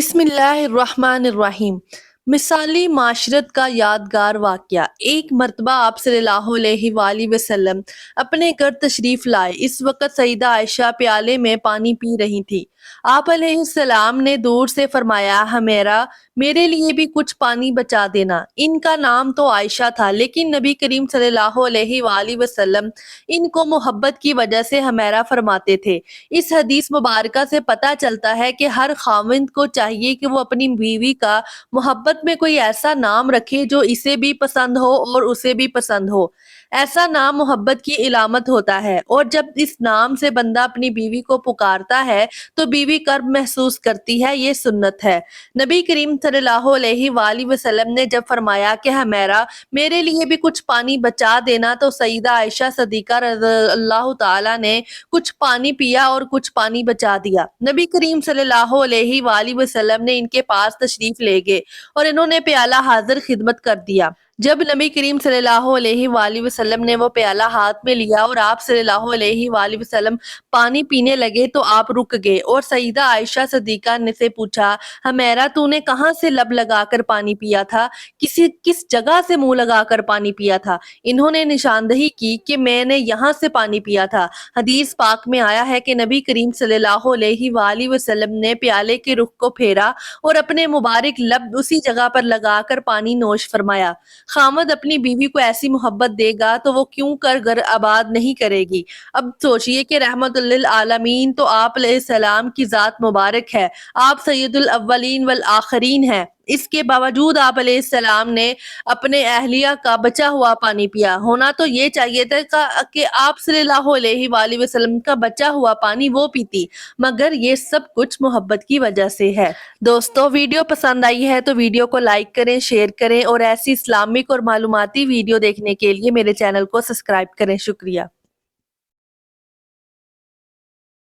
بسم اللہ الرحمن الرحیم۔ مثالی معاشرت کا یادگار واقعہ۔ ایک مرتبہ آپ صلی اللہ علیہ وآلہ وسلم اپنے گھر تشریف لائے۔ اس وقت سیدہ عائشہ پیالے میں پانی پی رہی تھی۔ آپ علیہ السلام نے دور سے فرمایا، حمیرہ، میرے لیے بھی کچھ پانی بچا دینا۔ ان کا نام تو عائشہ تھا، لیکن نبی کریم صلی اللہ علیہ وآلہ وسلم ان کو محبت کی وجہ سے حمیرہ فرماتے تھے۔ اس حدیث مبارکہ سے پتہ چلتا ہے کہ ہر خاوند کو چاہیے کہ وہ اپنی بیوی کا محبت میں کوئی ایسا نام رکھے جو اسے بھی پسند ہو اور اسے بھی پسند ہو۔ ایسا نام محبت کی علامت ہوتا ہے، اور جب اس نام سے بندہ اپنی بیوی کو پکارتا ہے تو بیوی کرب محسوس کرتی ہے، یہ سنت ہے۔ نبی کریم صلی اللہ علیہ وآلہ وسلم نے جب فرمایا کہ حمیرہ، میرے لیے بھی کچھ پانی بچا دینا، تو سیدہ عائشہ صدیقہ رضی اللہ تعالیٰ نے کچھ پانی پیا اور کچھ پانی بچا دیا۔ نبی کریم صلی اللہ علیہ وآلہ وسلم نے ان کے پاس تشریف لے گئے اور انہوں نے پیالہ حاضر خدمت کر دیا۔ جب نبی کریم صلی اللہ علیہ وآلہ وسلم نے وہ پیالہ ہاتھ میں لیا اور آپ صلی اللہ علیہ وآلہ وسلم پانی پینے لگے تو آپ رک گئے اور سیدہ عائشہ صدیقہ نے سے پوچھا، حمیرہ، تو نے کہاں سے لب لگا کر پانی پیا تھا؟ کس جگہ سے منہ لگا کر پانی پیا تھا؟ انہوں نے نشاندہی کی کہ میں نے یہاں سے پانی پیا تھا۔ حدیث پاک میں آیا ہے کہ نبی کریم صلی اللہ علیہ وآلہ وسلم نے پیالے کے رخ کو پھیرا اور اپنے مبارک لب اسی جگہ پر لگا کر پانی نوش فرمایا۔ خامد اپنی بیوی کو ایسی محبت دے گا تو وہ کیوں کر گھر آباد نہیں کرے گی۔ اب سوچئے کہ رحمت للعالمین تو آپ علیہ السلام کی ذات مبارک ہے، آپ سید الاولین والآخرین ہیں، اس کے باوجود آپ علیہ السلام نے اپنے اہلیہ کا بچا ہوا پانی پیا۔ ہونا تو یہ چاہیے تھا کہ آپ صلی اللہ علیہ وآلہ وسلم کا بچا ہوا پانی وہ پیتی، مگر یہ سب کچھ محبت کی وجہ سے ہے۔ دوستو، ویڈیو پسند آئی ہے تو ویڈیو کو لائک کریں، شیئر کریں اور ایسی اسلامک اور معلوماتی ویڈیو دیکھنے کے لیے میرے چینل کو سبسکرائب کریں۔ شکریہ۔